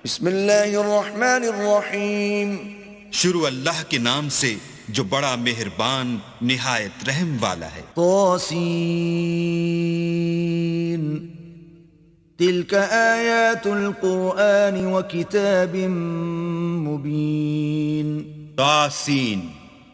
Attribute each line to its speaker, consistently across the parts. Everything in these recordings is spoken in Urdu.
Speaker 1: بسم اللہ الرحمن الرحیم۔
Speaker 2: شروع اللہ کے نام سے جو بڑا مہربان نہایت رحم والا ہے۔
Speaker 1: طاسین تلک آیات القرآن وکتاب مبین۔
Speaker 2: طاسین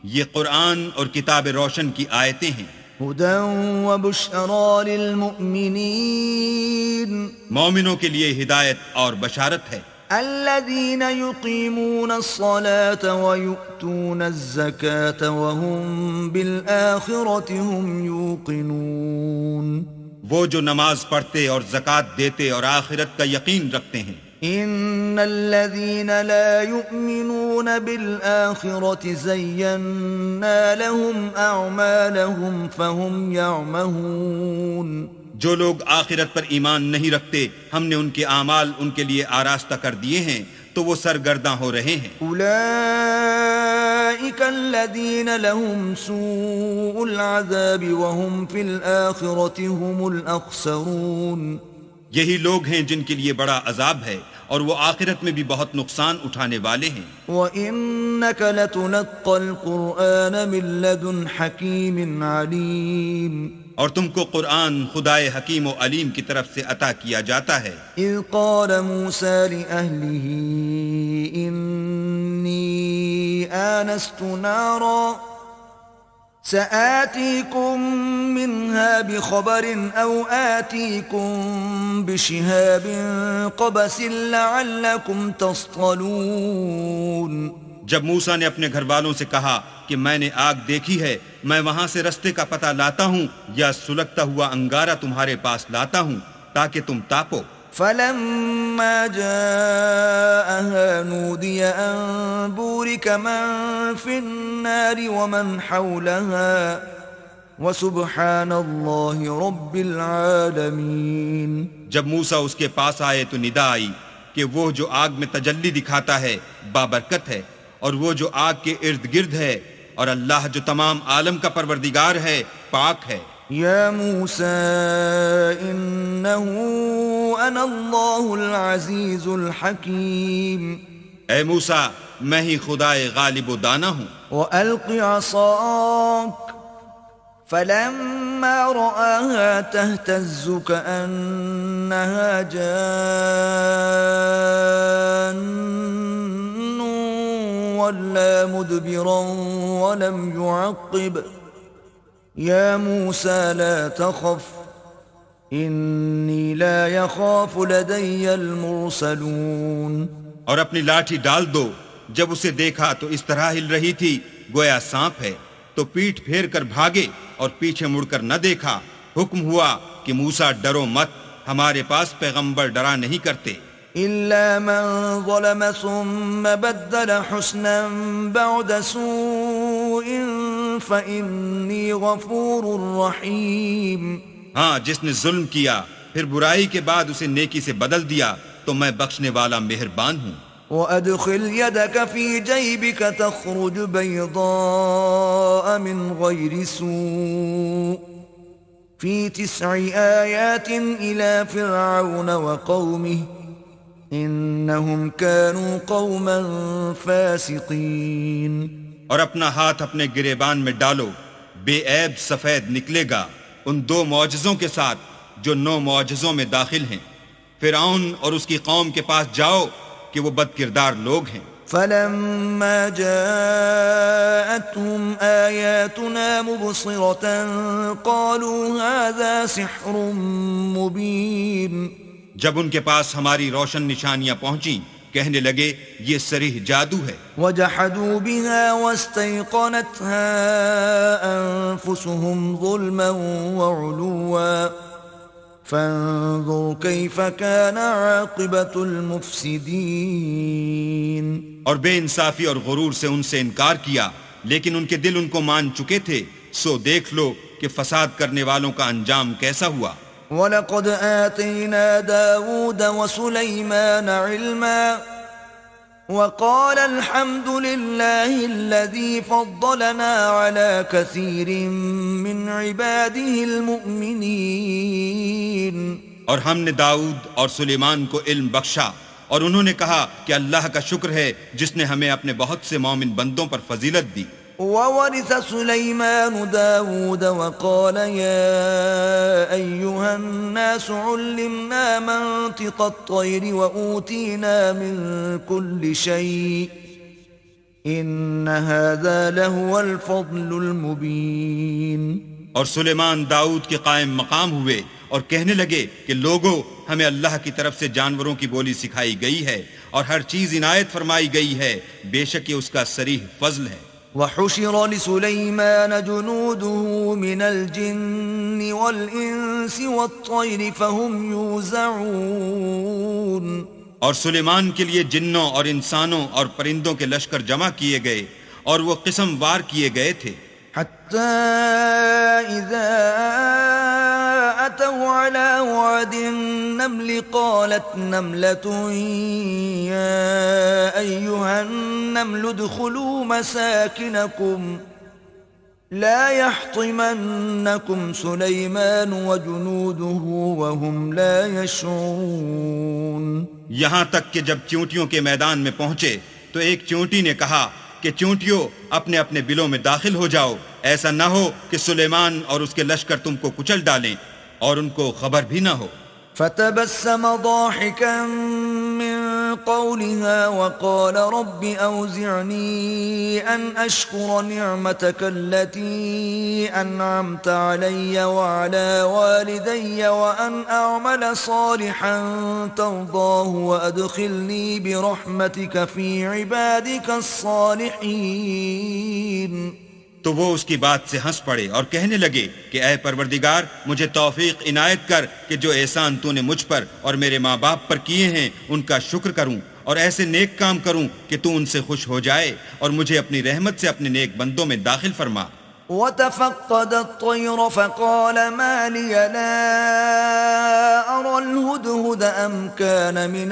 Speaker 2: یہ قرآن اور کتاب روشن کی آیتیں ہیں۔
Speaker 1: ہدی وبشری للمؤمنین،
Speaker 2: مومنوں کے لیے ہدایت اور بشارت ہے۔
Speaker 1: الذین یقیمون الصلاة ویؤتون الزکاة وهم بالآخرة هم یوقنون۔
Speaker 2: وہ جو نماز پڑھتے اور زکوٰۃ دیتے اور آخرت کا یقین رکھتے ہیں۔
Speaker 1: ان الذین لا یؤمنون بالآخرة زینا لهم اعمالهم فهم یعمہون۔
Speaker 2: جو لوگ آخرت پر ایمان نہیں رکھتے ہم نے ان کے اعمال ان کے لیے آراستہ کر دیے ہیں تو وہ سرگرداں ہو رہے ہیں۔
Speaker 1: اولئک الذین لهم سوء العذاب وهم فی الآخرة هم الاخسرون۔
Speaker 2: یہی لوگ ہیں جن کے لیے بڑا عذاب ہے اور وہ آخرت میں بھی بہت نقصان اٹھانے والے ہیں۔
Speaker 1: وَإِنَّكَ لَتُلَقَّى الْقُرْآنَ مِن لَّدُنْ حَكِيمٍ عَلِيمٍ۔
Speaker 2: اور تم کو قرآن خدائے حکیم و علیم کی طرف سے عطا کیا جاتا ہے۔
Speaker 1: اذ قال موسیٰ لأہلہ انی آنست نارا سآتیکم منها بخبر او آتیکم بشہاب قبس لعلکم تصطلون۔
Speaker 2: جب موسیٰ نے اپنے گھر والوں سے کہا کہ میں نے آگ دیکھی ہے، میں وہاں سے رستے کا پتہ لاتا ہوں یا سلگتا ہوا انگارہ تمہارے پاس لاتا ہوں تاکہ تم تاپو۔
Speaker 1: فلما جاءها نودي أن بورك من في النار ومن حولها وسبحان الله رب العالمين۔
Speaker 2: جب موسیٰ اس کے پاس آئے تو ندا آئی کہ وہ جو آگ میں تجلی دکھاتا ہے بابرکت ہے، اور وہ جو آگ کے ارد گرد ہے، اور اللہ جو تمام عالم کا پروردگار ہے پاک ہے۔
Speaker 1: یا موسیٰ انہو انا اللہ العزیز الحکیم۔
Speaker 2: اے موسیٰ میں ہی خدائے غالب و دانا ہوں۔
Speaker 1: وَأَلْقِ عَصَاكَ فَلَمَّا رَآهَا تَهْتَزُّ كَأَنَّهَا جَانٌّ وَلَّا مُدْبِرًا وَلَمْ يُعَقِّبْ۔ یا موسیٰ لا تخف انی لا یخاف لدی المرسلون۔
Speaker 2: اور اپنی لاٹھی ڈال دو۔ جب اسے دیکھا تو اس طرح ہل رہی تھی گویا سانپ ہے، تو پیٹھ پھیر کر بھاگے اور پیچھے مڑ کر نہ دیکھا۔ حکم ہوا کہ موسیٰ ڈرو مت، ہمارے پاس پیغمبر ڈرا نہیں کرتے۔
Speaker 1: الا من ظلم ثم بدل حسنا بعد سوء فإنی غفور رحیم۔
Speaker 2: ہاں جس نے ظلم کیا پھر برائی کے بعد اسے نیکی سے بدل دیا تو میں بخشنے والا مہربان ہوں۔
Speaker 1: وَأَدْخِلْ يَدَكَ فِي جَيْبِكَ تَخْرُجْ بَيْضَاءَ مِنْ غَيْرِ سُوءٍ فِي 9 آيَاتٍ إِلَى فِرْعَوْنَ وَقَوْمِهِ إِنَّهُمْ كَانُوا قَوْمًا فَاسِقِينَ۔
Speaker 2: اور اپنا ہاتھ اپنے گریبان میں ڈالو، بے عیب سفید نکلے گا ان 2 معجزوں کے ساتھ جو 9 معجزوں میں داخل ہیں۔ فرعون اور اس کی قوم کے پاس جاؤ کہ وہ بد کردار لوگ ہیں۔
Speaker 1: فلما جاءتهم آياتنا مبصرة قالوا هذا سحر مبين۔
Speaker 2: جب ان کے پاس ہماری روشن نشانیاں پہنچیں کہنے لگے یہ صریح جادو ہے۔
Speaker 1: وجحدوا بها واستيقنتها أنفسهم ظلما وعلوا فانظر كيف كان عاقبة المفسدين۔
Speaker 2: اور بے انصافی اور غرور سے ان سے انکار کیا، لیکن ان کے دل ان کو مان چکے تھے، سو دیکھ لو کہ فساد کرنے والوں کا انجام کیسا ہوا۔
Speaker 1: وَلَقَدْ آتَيْنَا دَاوُودَ وَسُلَيْمَانَ عِلْمًا وَقَالَ الْحَمْدُ لِلَّهِ الَّذِي فَضَّلَنَا عَلَى كَثِيرٍ مِّنْ عِبَادِهِ الْمُؤْمِنِينَ۔
Speaker 2: اور ہم نے داؤد اور سلیمان کو علم بخشا اور انہوں نے کہا کہ اللہ کا شکر ہے جس نے ہمیں اپنے بہت سے مومن بندوں پر فضیلت دی.
Speaker 1: وورث سليمان داود وقال يا أيها الناس علمنا منطق الطير وأوتينا من كل شيء إن هذا لهو الفضل المبين.
Speaker 2: اور سلیمان داؤد کے قائم مقام ہوئے اور کہنے لگے کہ لوگو، ہمیں اللہ کی طرف سے جانوروں کی بولی سکھائی گئی ہے اور ہر چیز عنایت فرمائی گئی ہے، بے شک یہ اس کا صریح فضل ہے.
Speaker 1: وحشر لسليمان جنوده من الجن والإنس والطير فهم يوزعون.
Speaker 2: اور سلیمان کے لیے جنوں اور انسانوں اور پرندوں کے لشکر جمع کیے گئے اور وہ قسم وار کیے گئے تھے.
Speaker 1: حتى إذا أتوا على وعد النمل قالت نملة يا أيها النمل ادخلوا مساكنكم لا يحطمنكم سليمان وجنوده وهم لا يشعرون.
Speaker 2: یہاں تک کہ جب چونٹیوں کے میدان میں پہنچے تو ایک چونٹی نے کہا کہ چونٹیوں، اپنے اپنے بلوں میں داخل ہو جاؤ، ایسا نہ ہو کہ سلیمان اور اس کے لشکر تم کو کچل ڈالیں اور ان کو خبر بھی نہ ہو.
Speaker 1: فتبسم ضاحكا من قولها وقال رب أوزعني أن أشكر نعمتك التي أنعمت علي وعلى والدي وأن أعمل صالحا ترضاه وأدخلني برحمتك في عبادك الصالحين.
Speaker 2: تو وہ اس کی بات سے ہنس پڑے اور کہنے لگے کہ اے پروردگار، مجھے توفیق عنایت کر کہ جو احسان تو نے مجھ پر اور میرے ماں باپ پر کیے ہیں ان کا شکر کروں اور ایسے نیک کام کروں کہ تو ان سے خوش ہو جائے اور مجھے اپنی رحمت سے اپنے نیک بندوں میں داخل فرما.
Speaker 1: وتفقد الطير فقال ما لي لا أرى الهدهد أم كان من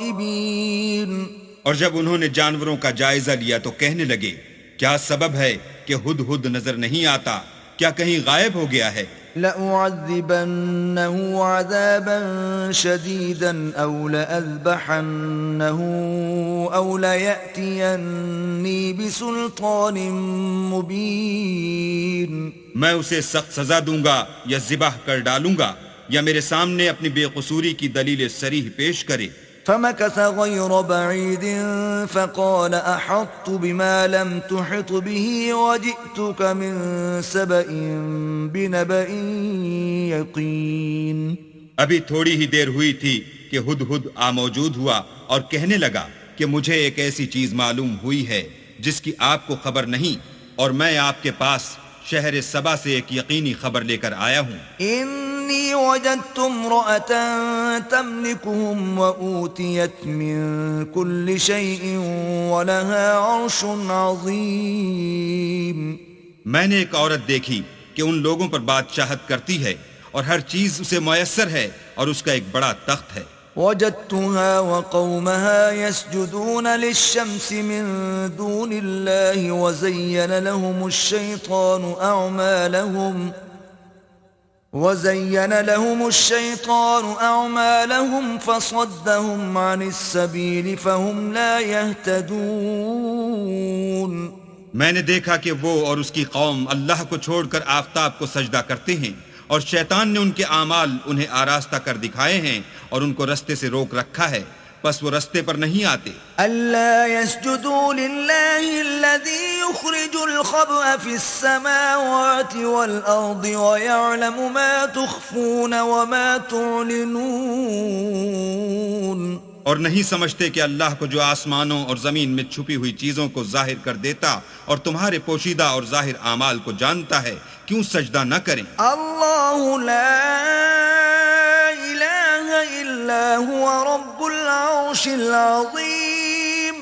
Speaker 1: الغائبين.
Speaker 2: اور جب انہوں نے جانوروں کا جائزہ لیا تو کہنے لگے کیا سبب ہے کہ ہد ہد نظر نہیں آتا، کیا کہیں غائب ہو گیا ہے؟
Speaker 1: لأعذبنه عذابا شديدا أو لأذبحنه أو ليأتيني بسلطان مبين.
Speaker 2: میں اسے سخت سزا دوں گا یا ذبح کر ڈالوں گا یا میرے سامنے اپنی بے قصوری کی دلیل صریح پیش کرے.
Speaker 1: فمكث غير بعيد فقال أحطت بما لم تحط به وجئتك من سبأ بنبأ يقين.
Speaker 2: ابھی تھوڑی ہی دیر ہوئی تھی کہ ہد ہد موجود ہوا اور کہنے لگا کہ مجھے ایک ایسی چیز معلوم ہوئی ہے جس کی آپ کو خبر نہیں، اور میں آپ کے پاس شہر سبا سے ایک یقینی خبر لے کر آیا ہوں.
Speaker 1: إني وجدت امرأة تملكهم وأوتيت من كل شيء ولها عرش عظيم.
Speaker 2: میں نے ایک عورت دیکھی کہ ان لوگوں پر بادشاہت کرتی ہے اور ہر چیز اسے میسر ہے اور اس کا ایک بڑا تخت ہے.
Speaker 1: وجدتها وقومها يسجدون للشمس من دون الله وزين لهم الشيطان أعمالهم فصدهم عن السبيل فهم لا يهتدون.
Speaker 2: میں نے دیکھا کہ وہ اور اس کی قوم اللہ کو چھوڑ کر آفتاب کو سجدہ کرتے ہیں اور شیطان نے ان کے اعمال انہیں آراستہ کر دکھائے ہیں اور ان کو رستے سے روک رکھا ہے، پس وہ رستے پر نہیں آتے.
Speaker 1: ألا يسجدوا لله الذي يخرج الخبأ في السماوات والأرض ويعلم ما تخفون وما تعلنون.
Speaker 2: اور نہیں سمجھتے کہ اللہ کو جو آسمانوں اور زمین میں چھپی ہوئی چیزوں کو ظاہر کر دیتا اور تمہارے پوشیدہ اور ظاہر اعمال کو جانتا ہے، کیوں سجدہ نہ کریں؟
Speaker 1: اللہ لا الہ الا هو رب العرش العظیم.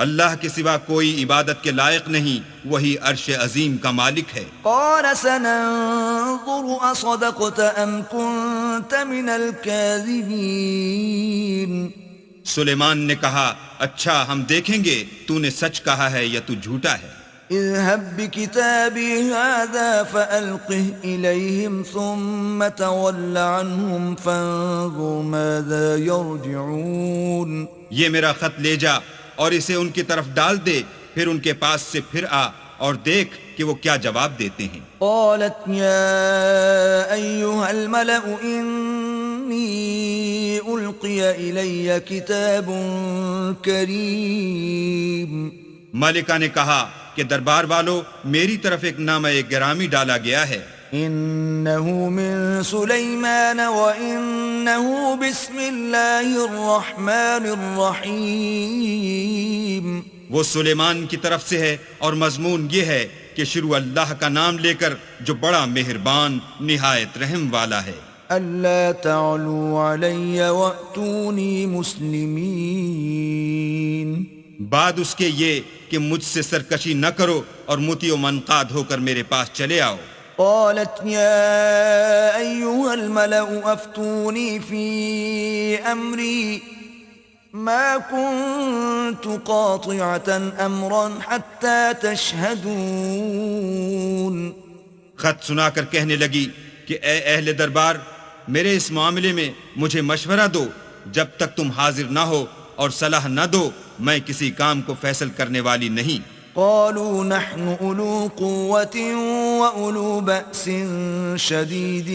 Speaker 2: اللہ کے سوا کوئی عبادت کے لائق نہیں، وہی عرش عظیم کا مالک ہے.
Speaker 1: قال سننظر اصدقت ام كنت من الكاذبین.
Speaker 2: سلیمان نے کہا اچھا ہم دیکھیں گے تو نے سچ کہا ہے یا تو جھوٹا ہے.
Speaker 1: اذهب بكتابي هذا فألقه إليهم ثم تول عنهم فانظر ماذا يرجعون.
Speaker 2: یہ میرا خط لے جا اور اسے ان کی طرف ڈال دے، پھر ان کے پاس سے پھر آ اور دیکھ کہ وہ کیا جواب دیتے ہیں.
Speaker 1: قالت يا أيها الملأ إني ألقي إلي كتاب كريم.
Speaker 2: ملکہ نے کہا کہ دربار والو، میری طرف ایک نامہ گرامی ڈالا گیا ہے.
Speaker 1: إنه من سليمان وإنه بسم الله الرحمن الرحيم.
Speaker 2: وہ سلیمان کی طرف سے ہے اور مضمون یہ ہے کہ شروع اللہ کا نام لے کر جو بڑا مہربان نہایت رحم والا ہے.
Speaker 1: ألا تعلوا علي وأتوني مسلمين.
Speaker 2: بعد اس کے یہ کہ مجھ سے سرکشی نہ کرو اور مطیع و منقاد ہو کر میرے پاس چلے آؤ.
Speaker 1: قالت يا أيها الملأ أفتوني في أمري ما كنت قاطعة أمرا حتى تشهدون.
Speaker 2: خط سنا کر کہنے لگی کہ اے اہل دربار، میرے اس معاملے میں مجھے مشورہ دو، جب تک تم حاضر نہ ہو اور صلاح نہ دو میں کسی کام کو فیصل کرنے والی نہیں.
Speaker 1: قالوا نحن أولو قوة وأولو بأس شديد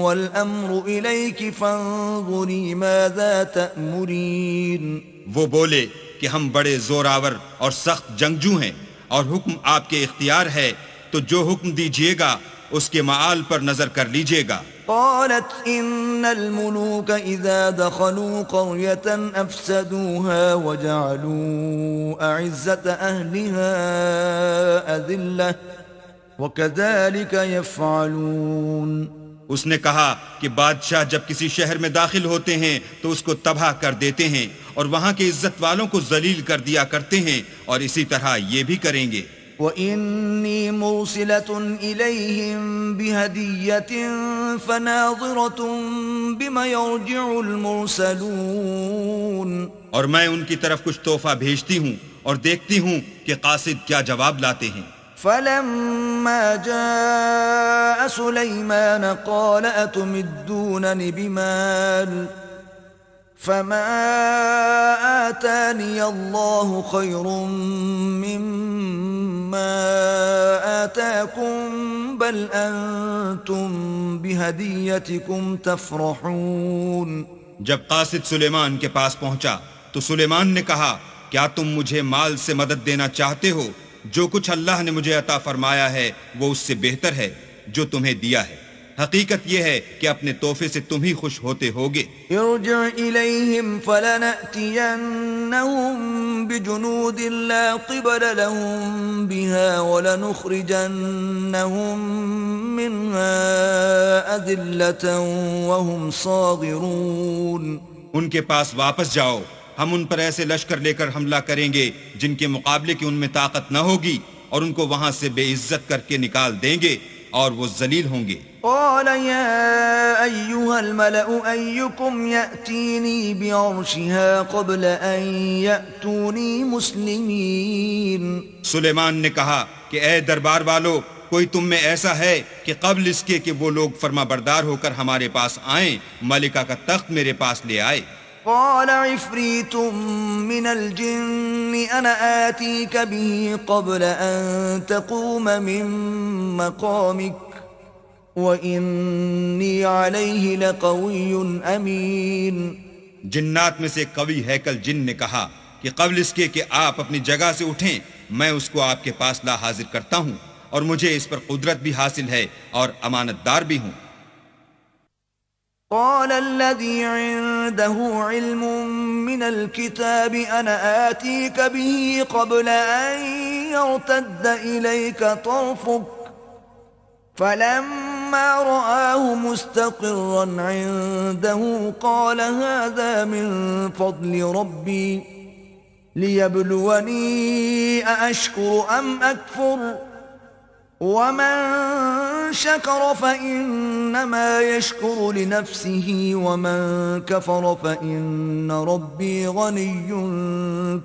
Speaker 1: والأمر إليك فانظري ماذا تأمرين.
Speaker 2: وہ بولے کہ ہم بڑے زور آور اور سخت جنگجو ہیں اور حکم آپ کے اختیار ہے، تو جو حکم دیجیے گا اس کے معال پر نظر کر لیجیے گا.
Speaker 1: قالت إن الملوك إذا دخلوا قرية أفسدوها وجعلوا أعزة أهلها أذلة وكذلك يفعلون.
Speaker 2: اس نے کہا کہ بادشاہ جب کسی شہر میں داخل ہوتے ہیں تو اس کو تباہ کر دیتے ہیں اور وہاں کے عزت والوں کو ذلیل کر دیا کرتے ہیں، اور اسی طرح یہ بھی کریں گے.
Speaker 1: وَإِنِّي مُرْسِلَةٌ إِلَيْهِمْ بِهَدِيَّةٍ فَنَاظِرَةٌ بِمَ يَرْجِعُ الْمُرْسَلُونَ.
Speaker 2: اور میں ان کی طرف کچھ تحفہ بھیجتی ہوں اور دیکھتی ہوں کہ قاصد کیا جواب لاتے ہیں.
Speaker 1: فَلَمَّا جَاءَ سُلَيْمَانَ قَالَ أَتُمِدُّونَنِ بِمَالٍ فَمَا آتَانِيَ اللَّهُ خَيْرٌ مِّمَّا آتَاكُمْ بَلْ أَنْتُمْ بِهَدِيَّتِكُمْ تَفْرَحُونَ.
Speaker 2: جب قاصد سلیمان کے پاس پہنچا تو سلیمان نے کہا کیا تم مجھے مال سے مدد دینا چاہتے ہو؟ جو کچھ اللہ نے مجھے عطا فرمایا ہے وہ اس سے بہتر ہے جو تمہیں دیا ہے. حقیقت یہ ہے کہ اپنے تحفے سے تم ہی خوش ہوتے ہوگے.
Speaker 1: ارجع إليهم فلنأتينهم بجنود لا قبل لهم بها ولنخرجنهم منها أذلة وهم صاغرون.
Speaker 2: ان کے پاس واپس جاؤ، ہم ان پر ایسے لشکر لے کر حملہ کریں گے جن کے مقابلے کی ان میں طاقت نہ ہوگی، اور ان کو وہاں سے بے عزت کر کے نکال دیں گے اور وہ ذلیل ہوں گے.
Speaker 1: قال يا أيها الملأ أيكم يأتيني بعرشها قبل أن يأتوني مسلمين.
Speaker 2: سلیمان نے کہا کہ اے دربار والو، کوئی تم میں ایسا ہے کہ قبل اس کے کہ وہ لوگ فرما بردار ہو کر ہمارے پاس آئیں ملکہ کا تخت میرے پاس لے آئے.
Speaker 1: قال عفريت من الجن أنا آتيك به قبل أن تقوم من مقامك وَإِنِّي عَلَيْهِ لَقَوِيٌّ أَمِينٌ.
Speaker 2: جنات میں سے قوی ہیکل جن نے کہا کہ قبل اس کے کہ آپ اپنی جگہ سے اٹھیں میں اس کو آپ کے پاس لا حاضر کرتا ہوں، اور مجھے اس پر قدرت بھی حاصل ہے اور امانت دار بھی ہوں.
Speaker 1: قال الذي عنده علم من الكتاب أنا آتيك به قبل أن يرتد إليك طرفك فلما رآه مستقرا عنده قال هذا من فضل ربي ليبلوني أأشكر أم أكفر ومن شكر فإنما يشكر لنفسه ومن كفر فإن ربي غني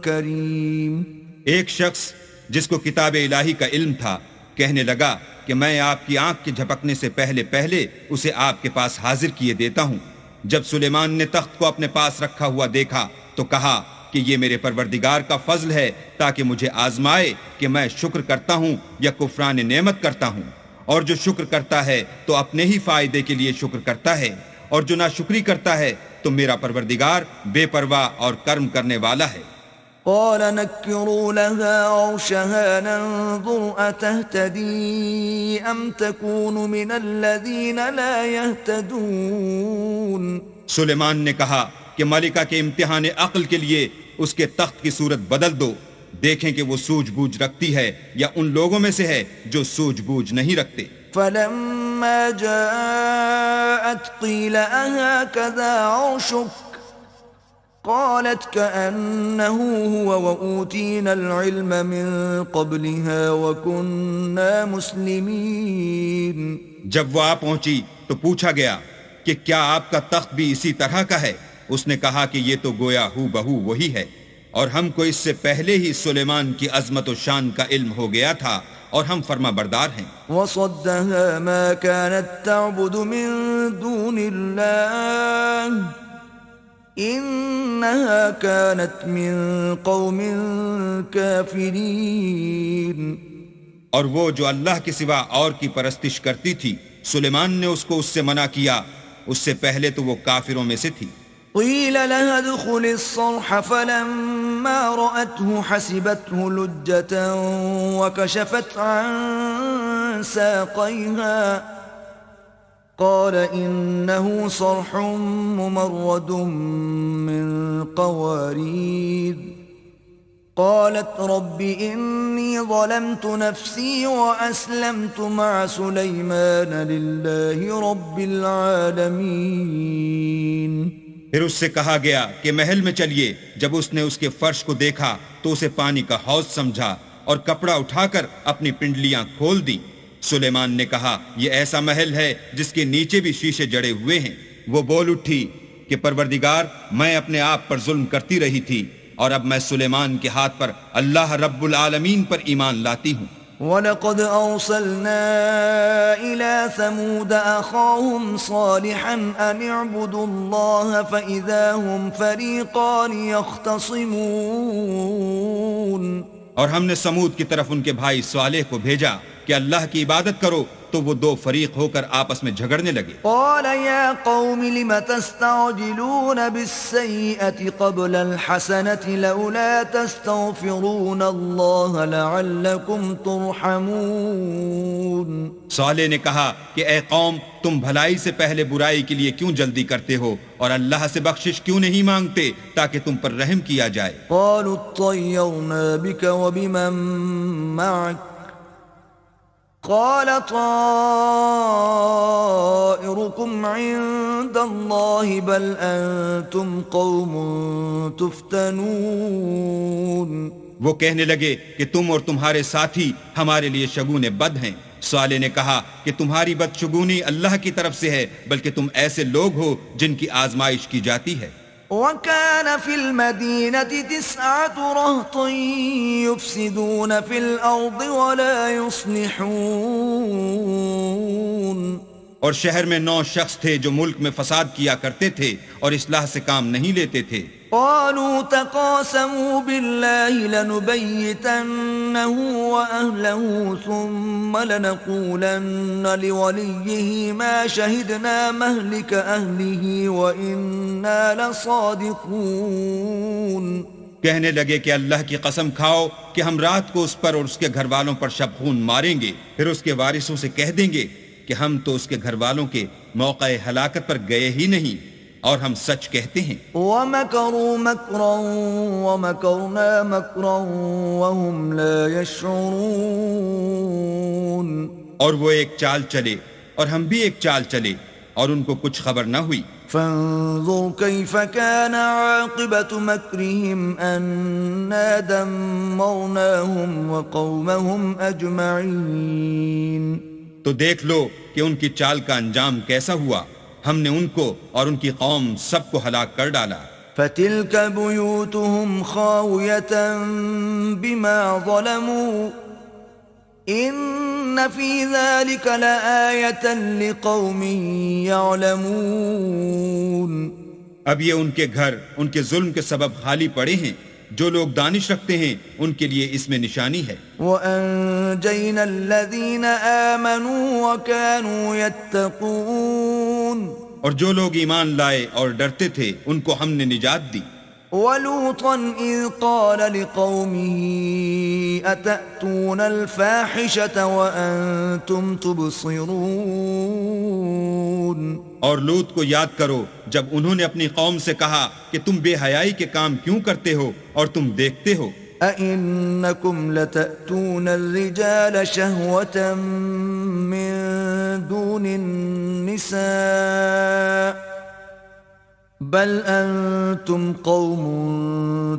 Speaker 1: كريم.
Speaker 2: ایک شخص جس کو کتاب الہی کا علم تھا، کہنے لگا کہ میں آپ کی آنکھ کے جھپکنے سے پہلے اسے آپ کے پاس حاضر کیے دیتا ہوں۔ جب سلیمان نے تخت کو اپنے پاس رکھا ہوا دیکھا تو کہا کہ یہ میرے پروردگار کا فضل ہے تاکہ مجھے آزمائے کہ میں شکر کرتا ہوں یا کفران نعمت کرتا ہوں، اور جو شکر کرتا ہے تو اپنے ہی فائدے کے لیے شکر کرتا ہے، اور جو ناشکری کرتا ہے تو میرا پروردگار بے پرواہ اور کرم کرنے والا ہے۔
Speaker 1: قال نكروا لها عرشها ننظر أتهتدي أم تكون من الذين لا يهتدون۔
Speaker 2: سلیمان نے کہا کہ ملکہ کے امتحان عقل کے لیے اس کے تخت کی صورت بدل دو، دیکھیں کہ وہ سوجھ بوجھ رکھتی ہے یا ان لوگوں میں سے ہے جو سوجھ بوجھ نہیں رکھتے۔
Speaker 1: فلما جاءت قيل أهكذا عرشك قالت كأنه هو وأوتينا العلم من قبلها وكنا مسلمين۔
Speaker 2: جب وہ آ پہنچی تو پوچھا گیا کہ کیا آپ کا تخت بھی اسی طرح کا ہے؟ اس نے کہا کہ یہ تو گویا ہو بہو وہی ہے، اور ہم کو اس سے پہلے ہی سلیمان کی عظمت و شان کا علم ہو گیا تھا اور ہم فرما بردار ہیں۔
Speaker 1: وصدها ما كانت تعبد من دون الله إنها كانت من قوم كافرين۔
Speaker 2: اور وہ جو اللہ کے سوا اور کی پرستش کرتی تھی، سلیمان نے اس کو اس سے منع کیا، اس سے پہلے تو وہ کافروں میں سے تھی۔
Speaker 1: قيل لها ادخل الصرح فلما رأته حسبته لجة وكشفت عن ساقيها قال إنه صرح ممرد من قوارير قالت رب إني ظلمت نفسي وأسلمت مع سليمان لله رب العالمين۔
Speaker 2: پھر اس سے کہا گیا کہ محل میں چلیے۔ جب اس نے اس کے فرش کو دیکھا تو اسے پانی کا حوض سمجھا اور کپڑا اٹھا کر اپنی پنڈلیاں کھول دی۔ سلیمان نے کہا یہ ایسا محل ہے جس کے نیچے بھی شیشے جڑے ہوئے ہیں۔ وہ بول اٹھی کہ پروردگار، میں اپنے آپ پر ظلم کرتی رہی تھی اور اب میں سلیمان کے ہاتھ پر اللہ رب العالمین پر ایمان لاتی ہوں۔
Speaker 1: وَلَقَدْ أَرْسَلْنَا إِلَى ثَمُودَ أَخَاهُمْ صَالِحًا أَنِ اعْبُدُوا اللَّهَ فَإِذَا هُمْ فَرِيقَانِ يَخْتَصِمُونَ۔
Speaker 2: اور ہم نے سمود کی طرف ان کے بھائی صالح کو بھیجا کہ اللہ کی عبادت کرو، تو وہ دو فریق ہو کر آپس میں جھگڑنے لگے۔
Speaker 1: قال يا قوم لم تستعجلون بالسيئة قبل الحسنة لولا تستغفرون الله لعلكم ترحمون۔
Speaker 2: صالح نے کہا کہ اے قوم، تم بھلائی سے پہلے برائی کے لیے کیوں جلدی کرتے ہو اور اللہ سے بخشش کیوں نہیں مانگتے تاکہ تم پر رحم کیا جائے۔
Speaker 1: قالوا اطيرنا بك وبمن معك قال طائركم عند الله بل أنتم قوم تفتنون۔
Speaker 2: وہ کہنے لگے کہ تم اور تمہارے ساتھی ہمارے لیے شگون بد ہیں۔ صالح نے کہا کہ تمہاری بدشگونی اللہ کی طرف سے ہے، بلکہ تم ایسے لوگ ہو جن کی آزمائش کی جاتی ہے۔
Speaker 1: وكان في المدينة 9 رهط يفسدون في الأرض ولا يصلحون۔
Speaker 2: اور شہر میں 9 شخص تھے جو ملک میں فساد کیا کرتے تھے اور اصلاح سے کام نہیں لیتے تھے۔
Speaker 1: قالوا تقاسموا بالله لنبيتنه وأهله ثم لنقولن لوليه ما شهدنا مهلك أهله وإنا لصادقون۔
Speaker 2: کہنے لگے کہ اللہ کی قسم کھاؤ کہ ہم رات کو اس پر اور اس کے گھر والوں پر شب خون ماریں گے، پھر اس کے وارثوں سے کہہ دیں گے کہ ہم تو اس کے گھر والوں کے موقع ہلاکت پر گئے ہی نہیں اور ہم سچ کہتے ہیں۔
Speaker 1: وَمَكَرُوا مَكْرًا وَمَكَرْنَا مَكْرًا وَهُمْ لَا يَشْعُرُونَ۔
Speaker 2: اور وہ ایک چال چلے اور ہم بھی ایک چال چلے اور ان کو کچھ خبر نہ ہوئی۔
Speaker 1: فانظر كيف كان عاقبة مكرهم أنا دمرناهم وقومهم أجمعين۔
Speaker 2: تو دیکھ لو کہ ان کی چال کا انجام کیسا ہوا، ہم نے ان کو اور ان کی قوم سب کو ہلاک کر ڈالا۔
Speaker 1: فتلك بيوتهم خاوية بما ظلموا إن في ذلك لآية لقوم يعلمون.
Speaker 2: اب یہ ان کے گھر ان کے ظلم کے سبب خالی پڑے ہیں. جو لوگ دانش رکھتے ہیں ان کے لیے اس میں نشانی ہے.
Speaker 1: وَأَنجَيْنَا الَّذِينَ آمَنُوا وَكَانُوا يَتَّقُونَ.
Speaker 2: اور جو لوگ ایمان لائے اور ڈرتے تھے ان کو ہم نے نجات دی.
Speaker 1: وَلُوطًا إِذْ قَالَ لِقَوْمِهِ أَتَأْتُونَ الْفَاحِشَةَ وَأَنْتُمْ تُبْصِرُونَ.
Speaker 2: اور لوط کو یاد کرو جب انہوں نے اپنی قوم سے کہا کہ تم بے حیائی کے کام کیوں کرتے ہو اور تم دیکھتے ہو.
Speaker 1: أَإِنَّكُمْ لَتَأْتُونَ الرِّجَالَ شَهْوَةً مِّن دُونِ النِّسَاءِ بَلْ أَنْتُمْ قَوْمٌ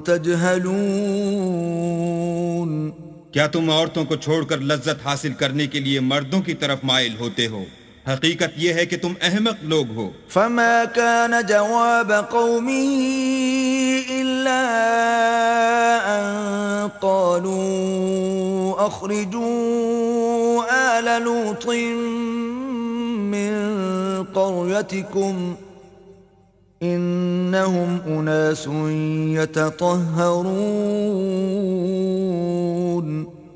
Speaker 1: تَجْهَلُونَ.
Speaker 2: کیا تم عورتوں کو چھوڑ کر لذت حاصل کرنے کے لیے مردوں کی طرف مائل ہوتے ہو؟ حقیقت یہ ہے کہ تم احمق لوگ ہو.
Speaker 1: فما كان جواب قومه إلا أن قالوا أخرجوا آل لوط من قريتكم إنهم أناس يتطهرون.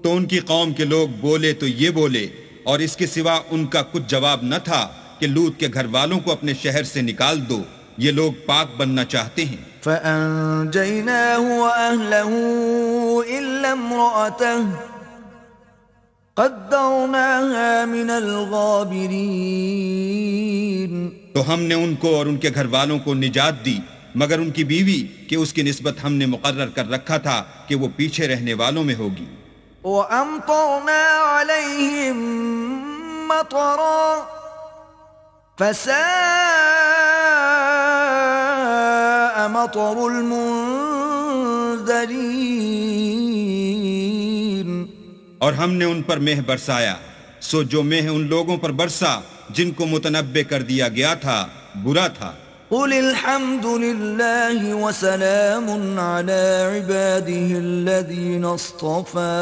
Speaker 2: تو ان کی قوم کے لوگ بولے تو یہ بولے اور اس کے سوا ان کا کچھ جواب نہ تھا کہ لوط کے گھر والوں کو اپنے شہر سے نکال دو، یہ لوگ پاک بننا چاہتے ہیں.
Speaker 1: فَأَنْجَيْنَاهُ وَأَهْلَهُ إِلَّا امْرَأَتَهُ قَدَّرْنَاهَا مِنَ الْغَابِرِينَ.
Speaker 2: تو ہم نے ان کو اور ان کے گھر والوں کو نجات دی مگر ان کی بیوی کہ اس کی نسبت ہم نے مقرر کر رکھا تھا کہ وہ پیچھے رہنے والوں میں ہوگی.
Speaker 1: وَأَمْطَرْنَا عَلَيْهِمْ مَطَرًا فَسَاءَ مَطَرُ الْمُنذَرِينَ.
Speaker 2: اور ہم نے ان پر مہ برسایا سو جو مہ ان لوگوں پر برسا جن کو متنبع کر دیا گیا تھا برا تھا.
Speaker 1: قُلِ الْحَمْدُ لِلَّهِ وَسَلَامٌ عَلَى عِبَادِهِ الَّذِينَ اصْطَفَى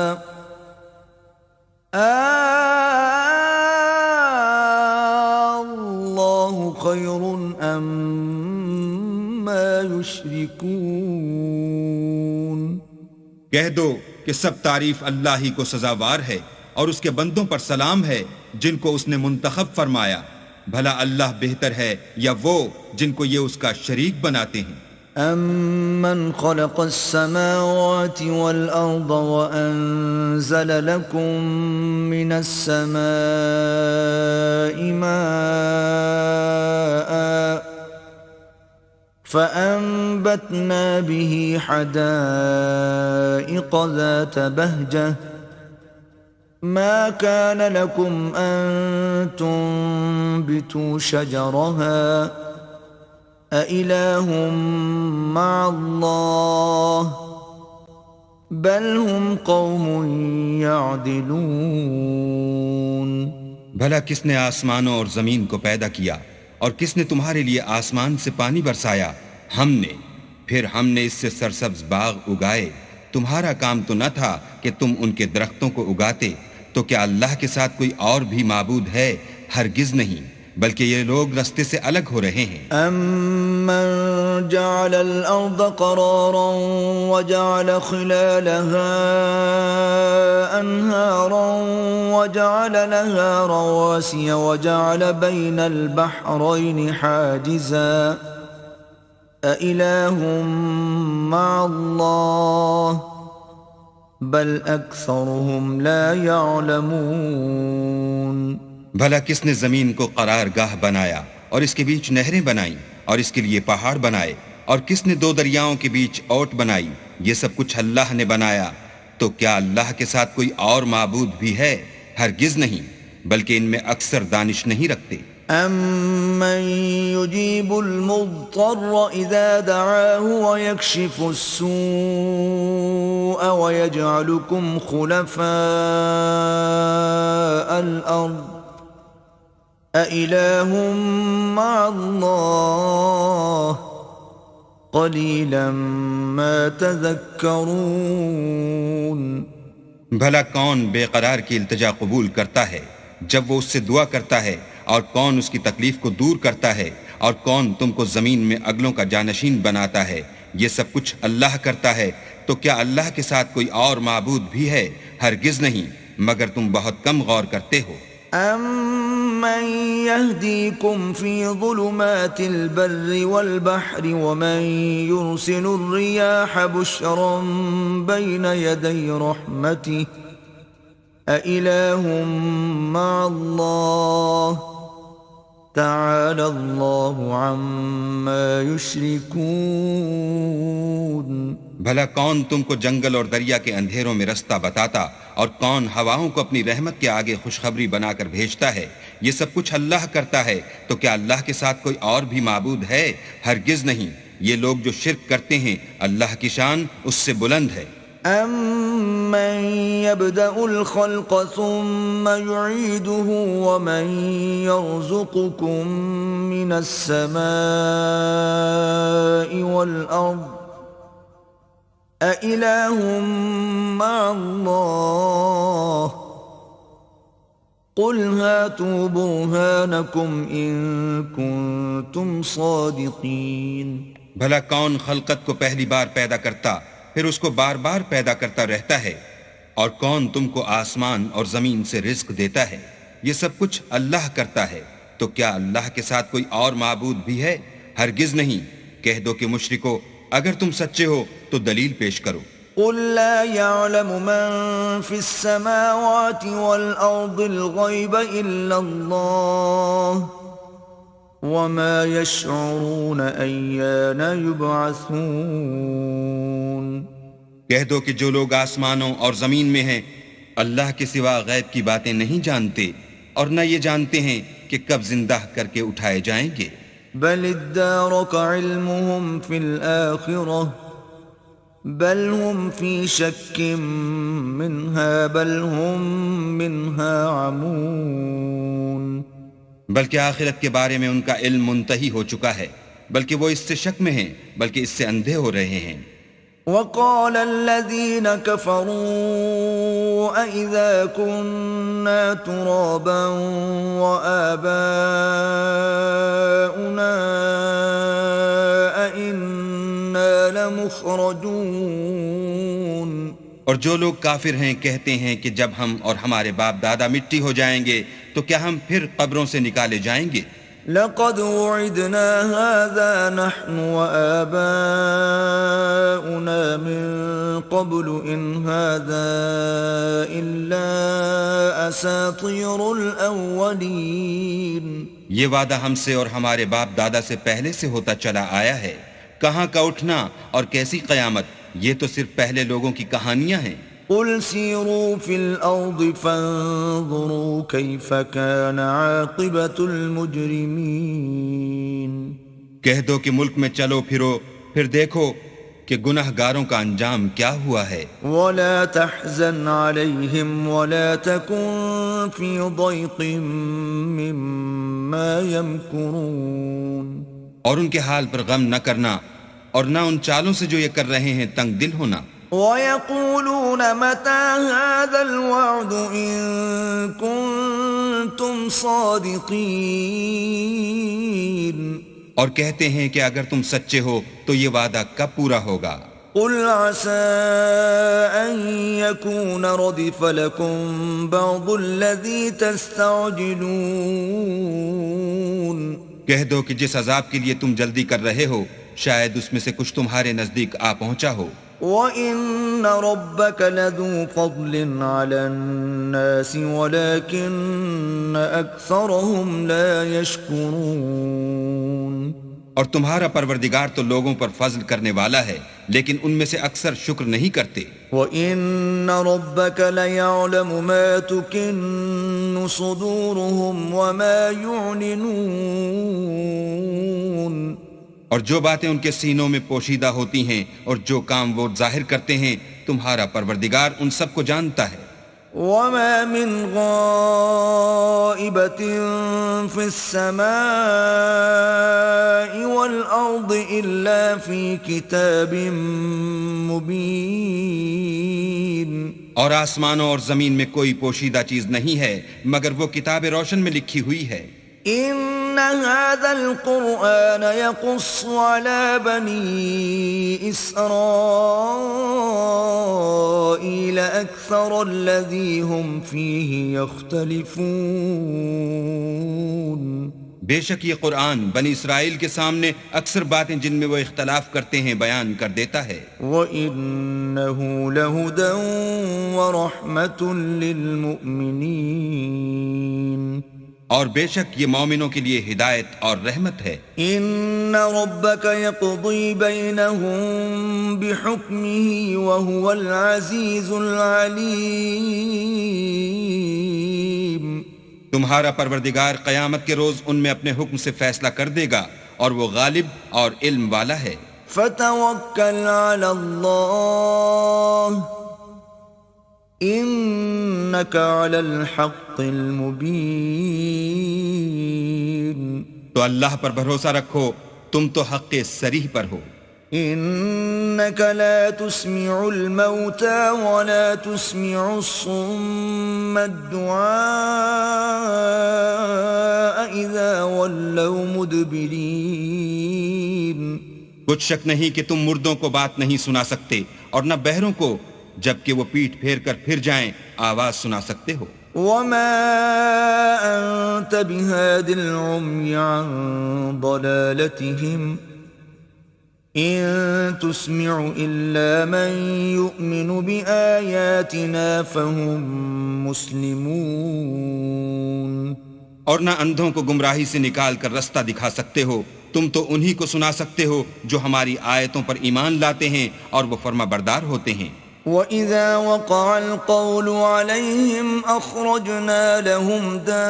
Speaker 1: اللَّهُ خَيْرٌ أَمَّا يُشْرِكُونَ.
Speaker 2: کہہ دو کہ سب تعریف اللہ ہی کو سزاوار ہے اور اس کے بندوں پر سلام ہے جن کو اس نے منتخب فرمایا. بھلا اللہ بہتر ہے یا وہ جن کو یہ اس کا شریک بناتے ہیں.
Speaker 1: أَمَّنْ خَلَقَ السَّمَاوَاتِ وَالْأَرْضَ وَأَنزَلَ لَكُم مِّنَ السَّمَاءِ مَاءً فَأَنبَتْنَا بِهِ حَدَائِقَ ذَاتَ بَهْجَةٍ ما كان لكم أن تنبتوا شجرها أإله مع الله بل هم قوم يعدلون.
Speaker 2: بھلا کس نے آسمانوں اور زمین کو پیدا کیا اور کس نے تمہارے لیے آسمان سے پانی برسایا؟ ہم نے. پھر ہم نے اس سے سرسبز باغ اگائے. تمہارا کام تو نہ تھا کہ تم ان کے درختوں کو اگاتے. تو کیا اللہ کے ساتھ کوئی اور بھی معبود ہے؟ ہرگز نہیں، بلکہ یہ لوگ رستے سے الگ ہو رہے ہیں.
Speaker 1: أَمَّنْ جَعَلَ الْأَرْضَ قَرَارًا وَجَعَلَ خِلَالَهَا أَنْهَارًا وَجَعَلَ لَهَا رَوَاسِيَ وَجَعَلَ بَيْنَ الْبَحْرَيْنِ حَاجِزًا أَإِلَهٌ مَّعَ اللَّهِ بل اکثرهم لا يعلمون.
Speaker 2: بھلا کس نے زمین کو قرار گاہ بنایا اور اس کے بیچ نہریں بنائیں اور اس کے لیے پہاڑ بنائے اور کس نے دو دریاؤں کے بیچ اوٹ بنائی؟ یہ سب کچھ اللہ نے بنایا. تو کیا اللہ کے ساتھ کوئی اور معبود بھی ہے؟ ہرگز نہیں، بلکہ ان میں اکثر دانش نہیں رکھتے.
Speaker 1: أَمَّن يُجِيبُ الْمُضْطَرَّ إِذَا دَعَاهُ وَيَكْشِفُ السُّوءَ وَيَجْعَلُكُمْ خُلَفَاءَ الْأَرْضِ أَإِلَٰهٌ مَّعَ اللَّهِ قليلا ما تذكرون
Speaker 2: بھلا کون بے قرار کی التجا قبول کرتا ہے جب وہ اس سے دعا کرتا ہے، اور کون اس کی تکلیف کو دور کرتا ہے، اور کون تم کو زمین میں اگلوں کا جانشین بناتا ہے؟ یہ سب کچھ اللہ کرتا ہے، تو کیا اللہ کے ساتھ کوئی اور معبود بھی ہے؟ ہرگز نہیں، مگر تم بہت کم غور کرتے ہو۔
Speaker 1: أَمَّن يَهْدِيكُمْ فِي ظُلُمَاتِ الْبَرِّ وَالْبَحْرِ وَمَن يُرْسِلُ الرِّيَاحَ بُشْرًا بَيْنَ يَدَيْ رَحْمَتِهِ أَإِلَٰهٌ مَّعَ اللَّهِ تَعَالَى اللَّهُ عَمَّا يُشْرِكُونَ۔
Speaker 2: بھلا کون تم کو جنگل اور دریا کے اندھیروں میں رستہ بتاتا، اور کون ہواؤں کو اپنی رحمت کے آگے خوشخبری بنا کر بھیجتا ہے؟ یہ سب کچھ اللہ کرتا ہے، تو کیا اللہ کے ساتھ کوئی اور بھی معبود ہے؟ ہرگز نہیں، یہ لوگ جو شرک کرتے ہیں اللہ کی شان اس سے بلند ہے۔
Speaker 1: أَمَّن يَبْدَأُ الْخَلْقَ ثُمَّ يُعِيدُهُ وَمَن يَرْزُقُكُم مِّنَ السَّمَاءِ وَالْأَرْضِ أَإِلَٰهٌ مَّعَ اللَّهِ قُلْ هَاتُوا بُرْهَانَكُمْ إِن كُنتُمْ صَادِقِينَ۔
Speaker 2: بھلا کون خلقت کو پہلی بار پیدا کرتا پھر اس کو بار بار پیدا کرتا رہتا ہے؟ اور کون تم کو آسمان اور زمین سے رزق دیتا ہے؟ یہ سب کچھ اللہ کرتا ہے، تو کیا اللہ کے ساتھ کوئی اور معبود بھی ہے؟ ہرگز نہیں۔ کہہ دو کہ مشرکو، اگر تم سچے ہو تو دلیل پیش کرو۔
Speaker 1: قُل لَّا يَعْلَمُ مَن فِي السَّمَاوَاتِ وَالْأَرْضِ الْغَيْبَ إِلَّا اللَّهُ وَمَا يَشْعُرُونَ أَيَّانَ يُبْعَثُونَ۔
Speaker 2: کہہ دو کہ جو لوگ آسمانوں اور زمین میں ہیں اللہ کے سوا غیب کی باتیں نہیں جانتے، اور نہ یہ جانتے ہیں کہ کب زندہ کر کے اٹھائے جائیں گے۔
Speaker 1: بل ادارك علمهم في الآخرة بل هم في شك منها بل هم منها عمون۔
Speaker 2: بلکہ آخرت کے بارے میں ان کا علم منتہی ہو چکا ہے، بلکہ وہ اس سے شک میں ہیں، بلکہ اس سے اندھے ہو رہے ہیں۔
Speaker 1: وقال الذين كفروا أإذا كنا ترابا وآباؤنا أإنا لمخرجون۔
Speaker 2: اور جو لوگ کافر ہیں کہتے ہیں کہ جب ہم اور ہمارے باپ دادا مٹی ہو جائیں گے تو کیا ہم پھر قبروں سے نکالے جائیں گے؟
Speaker 1: لقد وعدنا هذا نحن وآباؤنا من قبل إن هذا إلا أساطير الأولين۔
Speaker 2: یہ وعدہ ہم سے اور ہمارے باپ دادا سے پہلے سے ہوتا چلا آیا ہے۔ کہاں کا اٹھنا اور کیسی قیامت، یہ تو صرف پہلے لوگوں کی کہانیاں ہیں۔
Speaker 1: قل سیروا فی الارض فانظروا کیف کان عاقبۃ المجرمین۔
Speaker 2: کہہ دو کہ ملک میں چلو پھرو، پھر دیکھو کہ گنہگاروں کا انجام کیا ہوا ہے۔
Speaker 1: ولا تحزن علیہم ولا تکن فی ضیق مما یمکرون۔
Speaker 2: اور ان کے حال پر غم نہ کرنا، اور نہ ان چالوں سے جو یہ کر رہے ہیں تنگ دل ہونا۔
Speaker 1: وَيَقُولُونَ مَتَى هَذَا الْوَعْدُ إِن كُنتُمْ صَادِقِينَ۔
Speaker 2: اور کہتے ہیں کہ اگر تم سچے ہو تو یہ وعدہ کب پورا ہوگا؟
Speaker 1: قُلْ عَسَىٰ أَن يَكُونَ رَدِفَ لَكُمْ بَعْضُ الَّذِي تَسْتَعْجِلُونَ۔
Speaker 2: کہہ دو کہ جس عذاب کے لیے تم جلدی کر رہے ہو شاید اس میں سے کچھ تمہارے نزدیک آ پہنچا ہو۔
Speaker 1: وَإِنَّ رَبَّكَ لَذُو فَضْلٍ عَلَى النَّاسِ وَلَكِنَّ أَكْثَرَهُمْ لَا يَشْكُرُونَ۔
Speaker 2: اور تمہارا پروردگار تو لوگوں پر فضل کرنے والا ہے، لیکن ان میں سے اکثر شکر نہیں کرتے۔
Speaker 1: وَإِنَّ رَبَّكَ لَيَعْلَمُ مَا تُكِنُّ صُدُورُهُمْ وَمَا يُعْلِنُونَ۔
Speaker 2: اور جو باتیں ان کے سینوں میں پوشیدہ ہوتی ہیں اور جو کام وہ ظاہر کرتے ہیں، تمہارا پروردگار ان سب کو جانتا ہے۔
Speaker 1: وما من غائبة في السماء والأرض إلا في كتاب مبين.
Speaker 2: اور آسمانوں اور زمین میں کوئی پوشیدہ چیز نہیں ہے مگر وہ کتاب روشن میں لکھی ہوئی ہے.
Speaker 1: إن هذا القرآن يقص على بني إسرائيل أكثر الذي هم فيه يختلفون.
Speaker 2: بے شک یہ قرآن بنی اسرائیل کے سامنے اکثر باتیں جن میں وہ اختلاف کرتے ہیں بیان کر دیتا ہے.
Speaker 1: وَإِنَّهُ لَهُدًى وَرَحْمَةٌ لِّلْمُؤْمِنِينَ.
Speaker 2: اور بے شک یہ مومنوں کے لیے ہدایت اور رحمت ہے.
Speaker 1: إِنَّ رَبَّكَ يَقْضِي بَيْنَهُم بِحُكْمِهِ وَهُوَ الْعَزِيزُ الْعَلِيمُ.
Speaker 2: تمہارا پروردگار قیامت کے روز ان میں اپنے حکم سے فیصلہ کر دے گا اور وہ غالب اور علم والا ہے.
Speaker 1: فَتَوَكَّلْ عَلَى اللَّهِ إِنَّكَ عَلَى الْحَقِّ الْمُبِينِ.
Speaker 2: تو اللہ پر بھروسہ رکھو تم تو حق صریح پر ہو.
Speaker 1: إِنَّكَ لَا تُسْمِعُ الْمَوْتَى وَلَا تُسْمِعُ الصُّمَّ الدُّعَاءَ إِذَا وَلَّوْا مُدْبِرِينَ.
Speaker 2: کچھ شک نہیں کہ تم مردوں کو بات نہیں سنا سکتے اور نہ بہروں کو جبکہ وہ پیٹھ پھیر کر پھر جائیں آواز سنا سکتے ہو.
Speaker 1: وَمَا أَنْتَ بِهَادِ الْعُمْيِ عَنْ ضَلَالَتِهِمْ إِن تُسْمِعُ إِلَّا مَن يُؤْمِنُ بِآيَاتِنَا فَهُمْ مُسْلِمُونَ.
Speaker 2: اور نہ اندھوں کو گمراہی سے نکال کر رستہ دکھا سکتے ہو، تم تو انہی کو سنا سکتے ہو جو ہماری آیتوں پر ایمان لاتے ہیں اور وہ فرما بردار ہوتے ہیں.
Speaker 1: وَإِذَا وَقَعَ الْقَوْلُ عَلَيْهِمْ أَخْرَجْنَا لَهُمْ دَابَّةً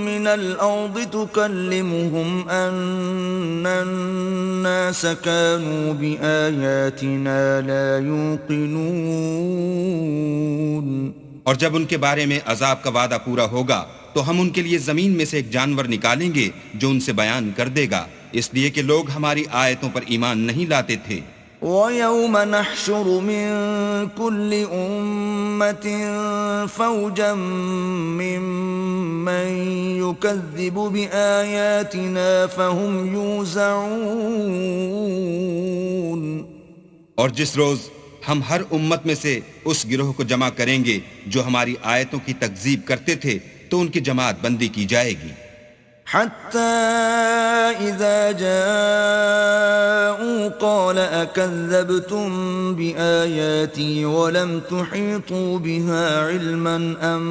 Speaker 1: مِّنَ الْأَرْضِ تُكَلِّمُهُمْ أَنَّ النَّاسَ كَانُوا بِآيَاتِنَا لَا يُوقِنُونَ.
Speaker 2: اور جب ان کے بارے میں عذاب کا وعدہ پورا ہوگا تو ہم ان کے لیے زمین میں سے ایک جانور نکالیں گے جو ان سے بیان کر دے گا، اس لیے کہ لوگ ہماری آیتوں پر ایمان نہیں لاتے تھے.
Speaker 1: وَيَوْمَ نَحْشُرُ مِن كُلِّ أُمَّةٍ فَوْجًا مِّمَّن يُكَذِّبُ بِآيَاتِنَا فَهُمْ يُوزَعُونَ.
Speaker 2: اور جس روز ہم ہر امت میں سے اس گروہ کو جمع کریں گے جو ہماری آیتوں کی تکذیب کرتے تھے تو ان کی جماعت بندی کی جائے گی.
Speaker 1: حتى إذا جاءوا قال أكذبتم بآياتي ولم تحيطوا بها علما أم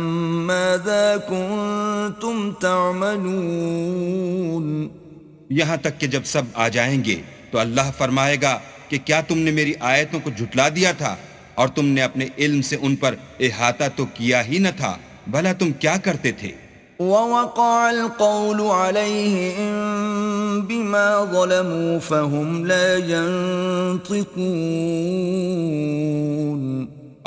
Speaker 1: ماذا كنتم تعملون.
Speaker 2: یہاں تک کہ جب سب آ جائیں گے تو اللہ فرمائے گا کہ کیا تم نے میری آیتوں کو جھٹلا دیا تھا اور تم نے اپنے علم سے ان پر احاطہ تو کیا ہی نہ تھا، بھلا تم کیا کرتے تھے.
Speaker 1: وَوَقَعَ الْقَوْلُ عَلَيْهِمْ بِمَا ظَلَمُوا فَهُمْ لَا يَنطِقُونَ.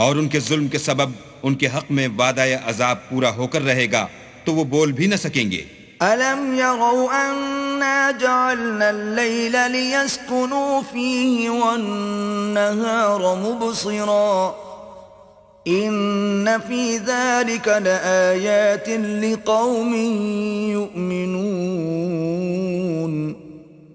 Speaker 2: اور ان کے ظلم کے سبب ان کے حق میں وعدہ عذاب پورا ہو کر رہے گا تو وہ بول بھی نہ سکیں گے.
Speaker 1: أَلَمْ يَرَوْا أَنَّا جَعَلْنَا اللَّيْلَ لِيَسْكُنُوا فِيهِ وَالنَّهَارَ مُبْصِرًا إِنَّ فِي ذَلِكَ لَآيَاتٍ لِقَوْمٍ يُؤْمِنُونَ.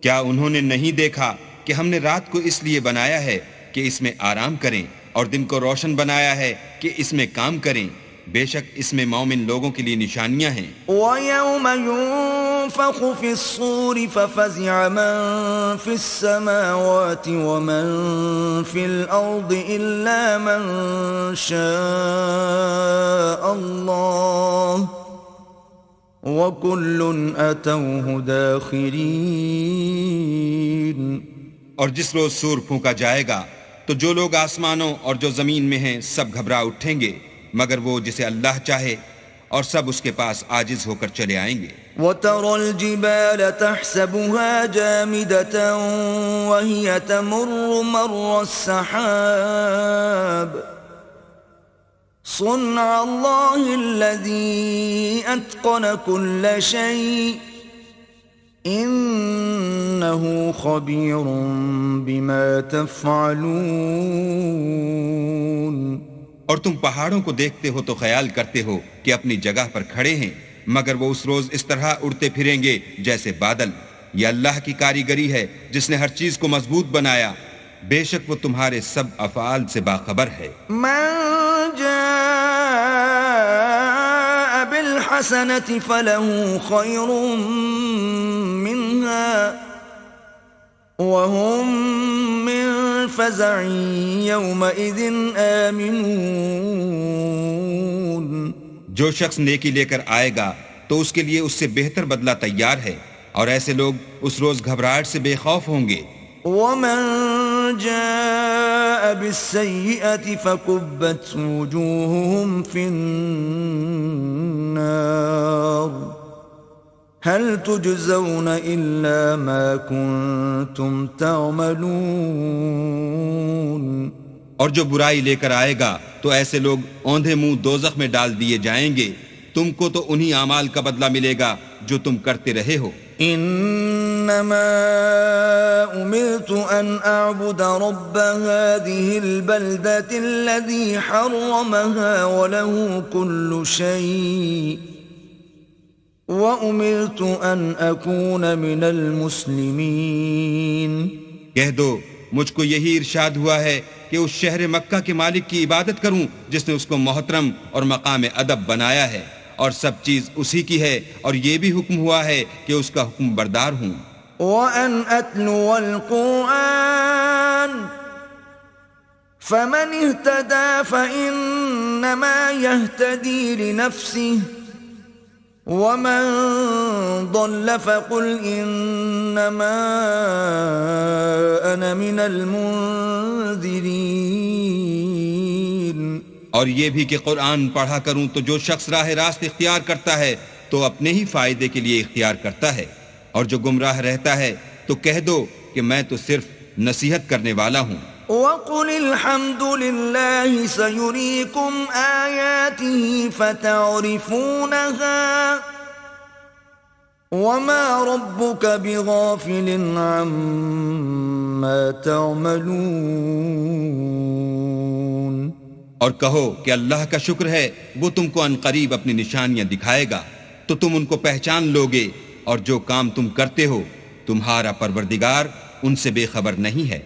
Speaker 2: کیا انہوں نے نہیں دیکھا کہ ہم نے رات کو اس لیے بنایا ہے کہ اس میں آرام کریں اور دن کو روشن بنایا ہے کہ اس میں کام کریں، بے شک اس میں مومن لوگوں کے لیے نشانیاں ہیں.
Speaker 1: وَيَوْمَ يُنفَخُ فِي الصُّورِ فَفَزِعَ مَن فِي السَّمَاوَاتِ وَمَن فِي الْأَرْضِ إِلَّا مَن شَاءَ اللَّهُ وَكُلٌّ أَتَوْهُ دَاخِرِينَ.
Speaker 2: اور جس روز سور پھونکا جائے گا تو جو لوگ آسمانوں اور جو زمین میں ہیں سب گھبرا اٹھیں گے مگر وہ جسے اللہ چاہے، اور سب اس کے پاس عاجز ہو کر چلے آئیں گے.
Speaker 1: وترى الجبال تحسبها جامدة وهي تمر مر السحاب صنع الله الذي أتقن كل شيء إنه خبير بما تفعلون.
Speaker 2: اور تم پہاڑوں کو دیکھتے ہو تو خیال کرتے ہو کہ اپنی جگہ پر کھڑے ہیں، مگر وہ اس روز اس طرح اڑتے پھریں گے جیسے بادل. یہ اللہ کی کاریگری ہے جس نے ہر چیز کو مضبوط بنایا، بے شک وہ تمہارے سب افعال سے باخبر ہے.
Speaker 1: من جاء بالحسنة فله خير منها وهم من فزع يومئذ آمنون.
Speaker 2: جو شخص نیکی لے کر آئے گا تو اس کے لیے اس سے بہتر بدلہ تیار ہے، اور ایسے لوگ اس روز گھبراہٹ سے بے خوف ہوں گے.
Speaker 1: ومن جاء بالسيئة فكبت وجوههم في النار هل تجزون إلا ما كنتم تعملون.
Speaker 2: اور جو برائی لے کر آئے گا تو ایسے لوگ اوندھے منہ دوزخ میں ڈال دیے جائیں گے. تم کو تو انہی اعمال کا بدلہ ملے گا جو تم کرتے رہے ہو.
Speaker 1: انما امرت ان اعبد رب هذه البلدة الذي حرمها وله كل شيء وامرت ان اكون من المسلمين.
Speaker 2: کہہ دو مجھ کو یہی ارشاد ہوا ہے کہ اس شہر مکہ کے مالک کی عبادت کروں جس نے اس کو محترم اور مقام ادب بنایا ہے، اور سب چیز اسی کی ہے، اور یہ بھی حکم ہوا ہے کہ اس کا حکم بردار ہوں.
Speaker 1: وَأَنْ أَتْلُوَ الْقُرْآنَ فَمَنِ اهْتَدَى فَإِنَّمَا يَهْتَدِي لِنَفْسِهِ وَمَنْ ضَلَّ فَقُلْ إِنَّمَا أَنَا مِنَ الْمُنذِرِينَ.
Speaker 2: اور یہ بھی کہ قرآن پڑھا کروں تو جو شخص راہ راست اختیار کرتا ہے تو اپنے ہی فائدے کے لیے اختیار کرتا ہے، اور جو گمراہ رہتا ہے تو کہہ دو کہ میں تو صرف نصیحت کرنے والا ہوں.
Speaker 1: وَقُلِ الْحَمْدُ لِلَّهِ سَيُرِيكُمْ آيَاتِهِ فَتَعْرِفُونَهَا وَمَا رَبُّكَ بِغَافِلٍ عَمَّا تَعْمَلُونَ.
Speaker 2: اور کہو کہ اللہ کا شکر ہے، وہ تم کو عنقریب اپنی نشانیاں دکھائے گا تو تم ان کو پہچان لوگے، اور جو کام تم کرتے ہو تمہارا پروردگار ان سے بے خبر نہیں ہے.